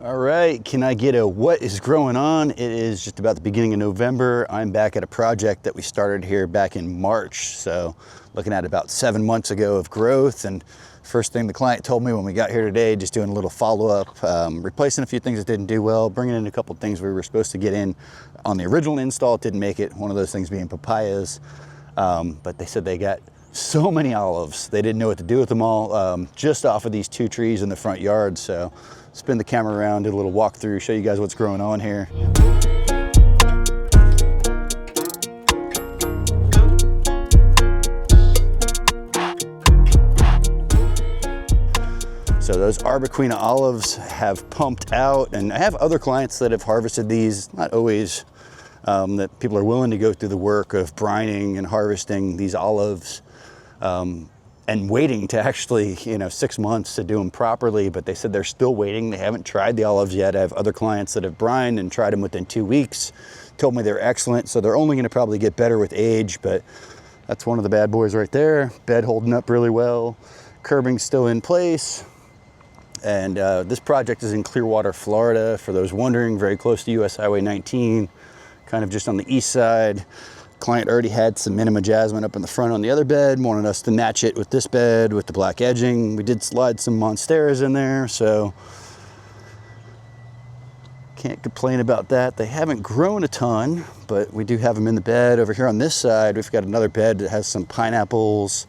All right, can I get a what is growing on? It is just about the beginning of November. I'm back at a project that we started here back in March. So looking at about 7 months ago of growth. And first thing the client told me when we got here today, just doing a little follow-up, replacing a few things that didn't do well, bringing in a couple things we were supposed to get in on the original install. It didn't make it, one of those things being papayas. But they said they got so many olives, they didn't know what to do with them all, just off of these 2 trees in the front yard. So spin the camera around, did a little walkthrough, show you guys what's growing on here. So those Arbequina olives have pumped out, and I have other clients that have harvested these, not always, that people are willing to go through the work of brining and harvesting these olives. And waiting to actually, 6 months to do them properly, but they said they're still waiting. They haven't tried the olives yet. I have other clients that have brined and tried them within 2 weeks, told me they're excellent. So they're only gonna probably get better with age, but that's one of the bad boys right there. Bed holding up really well. Curbing still in place. And this project is in Clearwater, Florida. For those wondering, very close to US Highway 19, kind of just on the east side. Client already had some Minima Jasmine up in the front on the other bed, wanted us to match it with this bed with the black edging. We did slide some Monsteras in there, so can't complain about that. They haven't grown a ton, but we do have them in the bed. Over here on this side, we've got another bed that has some pineapples.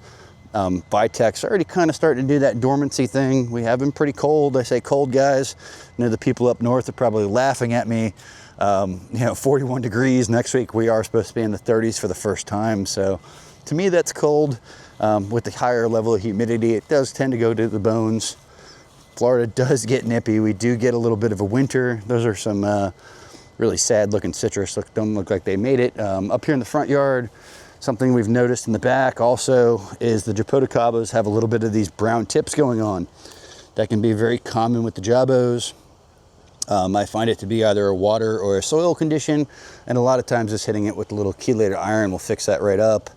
Vitex already kind of starting to do that dormancy thing. We have been pretty cold. I say cold, guys. I know the people up north are probably laughing at me. 41 degrees. Next week we are supposed to be in the 30s for the first time. So to me that's cold. With the higher level of humidity, it does tend to go to the bones. Florida does get nippy. We do get a little bit of a winter. Those are some really sad looking citrus. Don't look like they made it. Up here in the front yard, something we've noticed in the back also is the Japodicabas have a little bit of these brown tips going on. That can be very common with the Jabos. I find it to be either a water or a soil condition, and a lot of times just hitting it with a little chelated iron will fix that right up.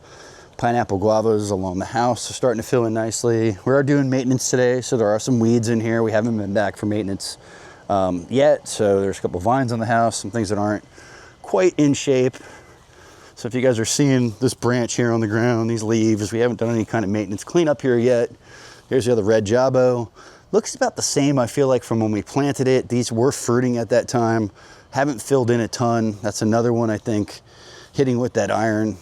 Pineapple guavas along the house are starting to fill in nicely. We are doing maintenance today, so there are some weeds in here. We haven't been back for maintenance yet, so there's a couple vines on the house, some things that aren't quite in shape. So if you guys are seeing this branch here on the ground, these leaves, we haven't done any kind of maintenance cleanup here yet. Here's the other red Jabo. Looks about the same, I feel like, from when we planted it. These were fruiting at that time. Haven't filled in a ton. That's another one I think hitting with that iron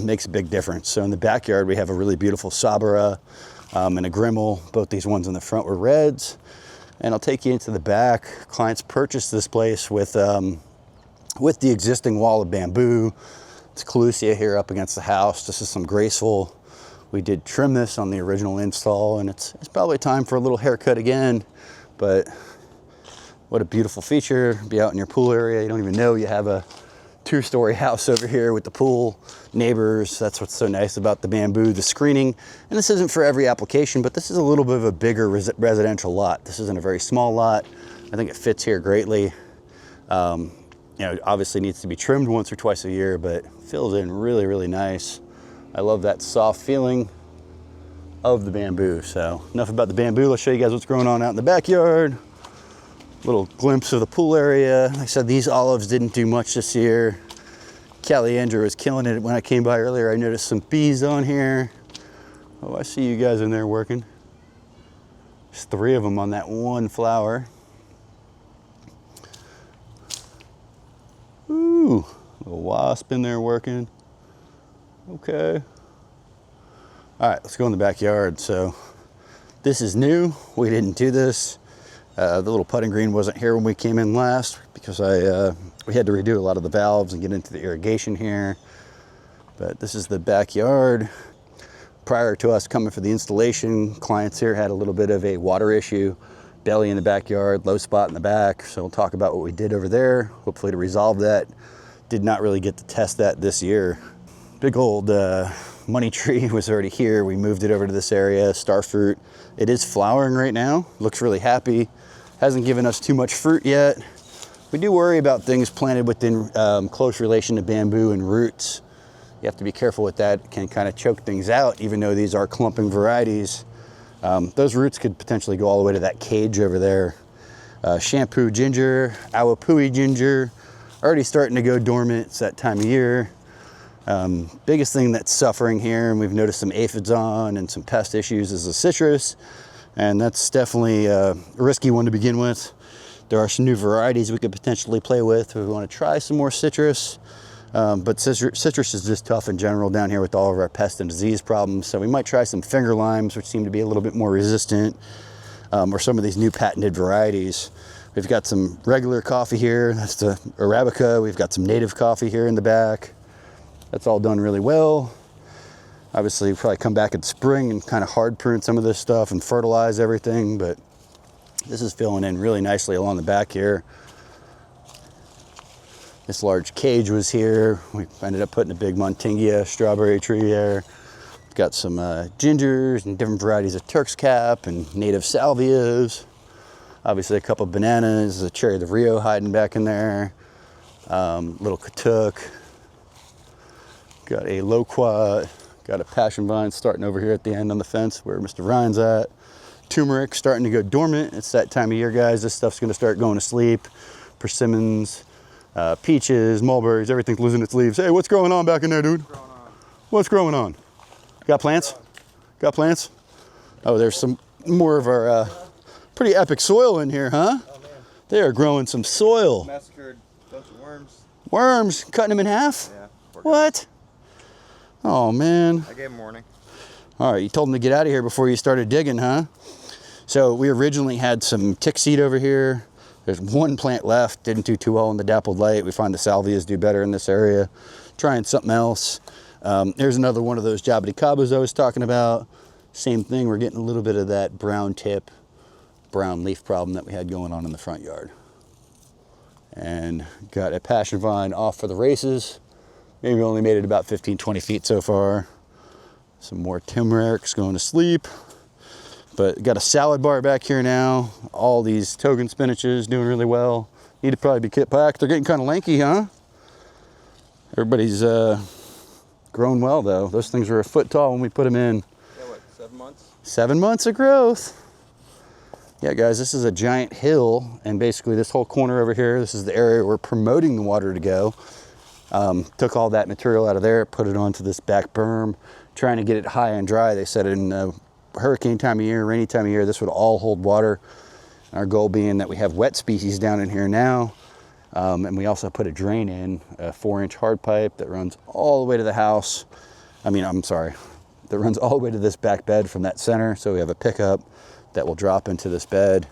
makes a big difference. So in the backyard, we have a really beautiful Sabara and a Grimmel. Both these ones in the front were reds. And I'll take you into the back. Clients purchased this place with the existing wall of bamboo. It's Calusia here up against the house. This is some graceful. We did trim this on the original install, and it's probably time for a little haircut again, but what a beautiful feature. Be out in your pool area. You don't even know you have a 2-story house over here with the pool, neighbors. That's what's so nice about the bamboo, the screening. And this isn't for every application, but this is a little bit of a bigger residential lot. This isn't a very small lot. I think it fits here greatly. Obviously needs to be trimmed once or twice a year, but fills in really, really nice. I love that soft feeling of the bamboo. So enough about the bamboo. Let's show you guys what's growing on out in the backyard. Little glimpse of the pool area. Like I said, these olives didn't do much this year. Caliandra was killing it. When I came by earlier, I noticed some bees on here. Oh, I see you guys in there working. There's 3 of them on that one flower. Ooh, a wasp in there working. Okay. All right, let's go in the backyard. So this is new. We didn't do this. The little putting green wasn't here when we came in last because we had to redo a lot of the valves and get into the irrigation here. But this is the backyard. Prior to us coming for the installation, clients here had a little bit of a water issue. Belly in the backyard, low spot in the back. So we'll talk about what we did over there, hopefully to resolve that. Did not really get to test that this year. Big old money tree was already here. We moved it over to this area, starfruit. It is flowering right now, looks really happy. Hasn't given us too much fruit yet. We do worry about things planted within close relation to bamboo and roots. You have to be careful with that. It can kind of choke things out, even though these are clumping varieties. Those roots could potentially go all the way to that cage over there. Shampoo ginger, awapui ginger, already starting to go dormant. It's that time of year. Biggest thing that's suffering here, and we've noticed some aphids on and some pest issues, is the citrus. And that's definitely a risky one to begin with. There are some new varieties we could potentially play with. We want to try some more citrus. But citrus is just tough in general down here with all of our pest and disease problems. So we might try some finger limes, which seem to be a little bit more resistant, or some of these new patented varieties. We've got some regular coffee here. That's the Arabica. We've got some native coffee here in the back. That's all done really well. Obviously, we'll probably come back in spring and kind of hard prune some of this stuff and fertilize everything, but this is filling in really nicely along the back here. This large cage was here. We ended up putting a big Montingia strawberry tree there. We've got some gingers and different varieties of Turk's cap and native salvias. Obviously a couple of bananas, a cherry of the Rio hiding back in there. Little katuk. Got a loquat. Got a passion vine starting over here at the end on the fence where Mr. Ryan's at. Turmeric starting to go dormant. It's that time of year, guys. This stuff's gonna start going to sleep. Persimmons, peaches, mulberries, everything's losing its leaves. Hey, what's growing on back in there, dude? What's growing on? Got plants? Got plants? Oh, there's some more of our pretty epic soil in here, huh? Oh, man. They are growing some soil. Massacred a bunch of worms. Worms? Cutting them in half? Yeah. What? Oh, man. I gave him warning. All right, you told them to get out of here before you started digging, huh? So we originally had some tick seed over here. There's one plant left, didn't do too well in the dappled light. We find the salvias do better in this area. Trying something else. Here's another one of those jaboticabas I was talking about. Same thing, we're getting a little bit of that brown tip, brown leaf problem that we had going on in the front yard. And got a passion vine off for the races. Maybe only made it about 15, 20 feet so far. Some more turmeric's going to sleep. But got a salad bar back here now. All these togan spinaches doing really well. Need to probably be kit packed. They're getting kind of lanky, huh? Everybody's grown well though. Those things were a foot tall when we put them in. Yeah, what, 7 months? 7 months of growth. Yeah, guys, this is a giant hill, and basically this whole corner over here, this is the area we're promoting the water to go. Took all that material out of there, put it onto this back berm, trying to get it high and dry. They said in hurricane time of year, rainy time of year, this would all hold water. Our goal being that we have wet species down in here now. And we also put a drain in, a 4-inch hard pipe that runs all the way to the house. That runs all the way to this back bed from that center. So we have a pickup that will drop into this bed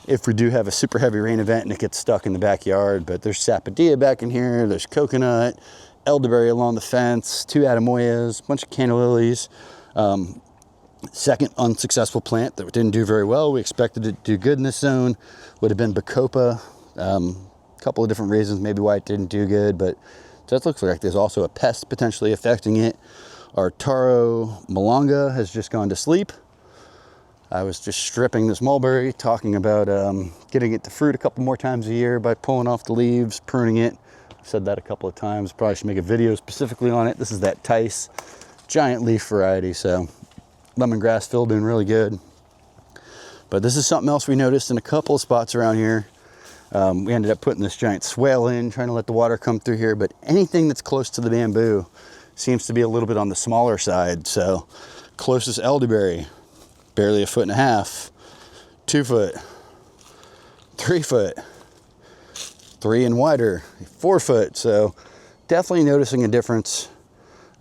if we do have a super heavy rain event and it gets stuck in the backyard. But there's sapodilla back in here, there's coconut, elderberry along the fence, 2 ademoyas, a bunch of canna lilies. Second unsuccessful plant that didn't do very well. We expected it to do good in this zone. Would have been bacopa. Couple of different reasons maybe why it didn't do good, but that looks like there's also a pest potentially affecting it. Our taro malanga has just gone to sleep. I was just stripping this mulberry, talking about getting it to fruit a couple more times a year by pulling off the leaves, pruning it. I've said that a couple of times. Probably should make a video specifically on it. This is that Tice giant leaf variety. So lemongrass fill doing really good. But this is something else we noticed in a couple of spots around here. We ended up putting this giant swale in, trying to let the water come through here. But anything that's close to the bamboo seems to be a little bit on the smaller side. So closest elderberry, barely 1.5 feet, 2 foot, 3 foot, 3 and wider, 4 foot. So definitely noticing a difference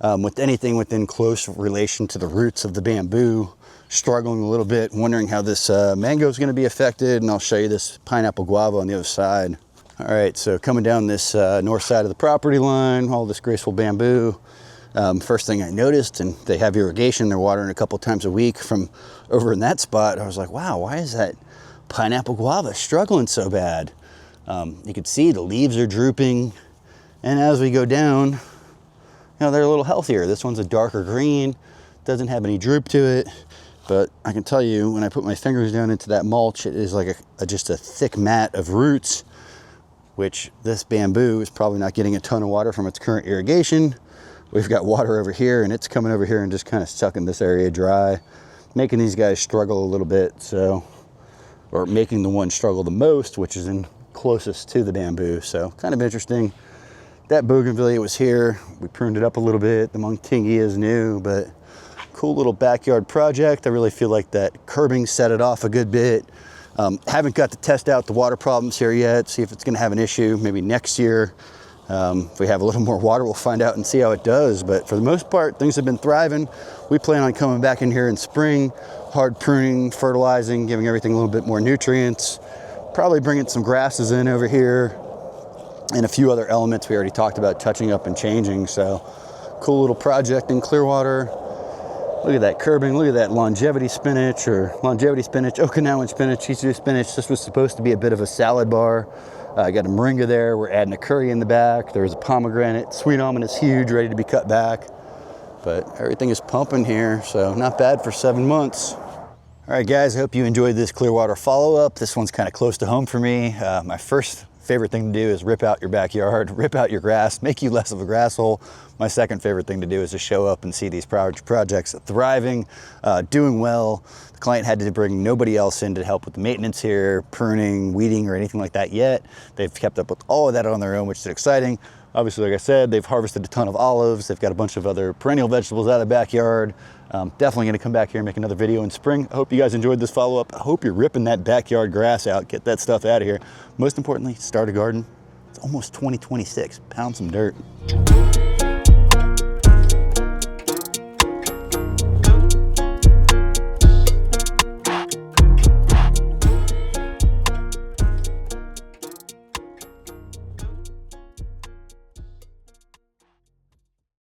with anything within close relation to the roots of the bamboo. Struggling a little bit, wondering how this mango is going to be affected, and I'll show you this pineapple guava on the other side. All right, so coming down this north side of the property line, all this graceful bamboo. First thing I noticed, and they have irrigation, they're watering a couple times a week from over in that spot. I was like, wow, why is that pineapple guava struggling so bad? You can see the leaves are drooping, and as we go down, they're a little healthier. This one's a darker green, doesn't have any droop to it. But I can tell you, when I put my fingers down into that mulch, it is like just a thick mat of roots, which this bamboo is probably not getting a ton of water from its current irrigation. We've got water over here, and it's coming over here and just kind of sucking this area dry, making these guys struggle a little bit. So or making the one struggle the most, which is in closest to the bamboo. So kind of interesting. That bougainvillea was here. We pruned it up a little bit. The montingia is new, but cool little backyard project. I really feel like that curbing set it off a good bit. Haven't got to test out the water problems here yet, see if it's gonna have an issue. Maybe next year, if we have a little more water, we'll find out and see how it does. But for the most part, things have been thriving. We plan on coming back in here in spring, hard pruning, fertilizing, giving everything a little bit more nutrients, probably bringing some grasses in over here, and a few other elements we already talked about touching up and changing. So cool little project in Clearwater. Look at that curbing, look at that longevity spinach, Okinawan spinach, Chisu spinach. This was supposed to be a bit of a salad bar. I got a moringa there. We're adding a curry in the back. There's a pomegranate. Sweet almond is huge, ready to be cut back. But everything is pumping here, so not bad for 7 months. All right, guys, I hope you enjoyed this Clearwater follow-up. This one's kind of close to home for me. My first favorite thing to do is rip out your backyard, rip out your grass, make you less of a grass hole. My second favorite thing to do is to show up and see these projects thriving, doing well. The client had to bring nobody else in to help with the maintenance here, pruning, weeding, or anything like that yet. They've kept up with all of that on their own, which is exciting. Obviously, like I said, they've harvested a ton of olives. They've got a bunch of other perennial vegetables out of the backyard. Definitely gonna come back here and make another video in spring. I hope you guys enjoyed this follow-up. I hope you're ripping that backyard grass out, get that stuff out of here. Most importantly, start a garden. It's almost 2026, pound some dirt.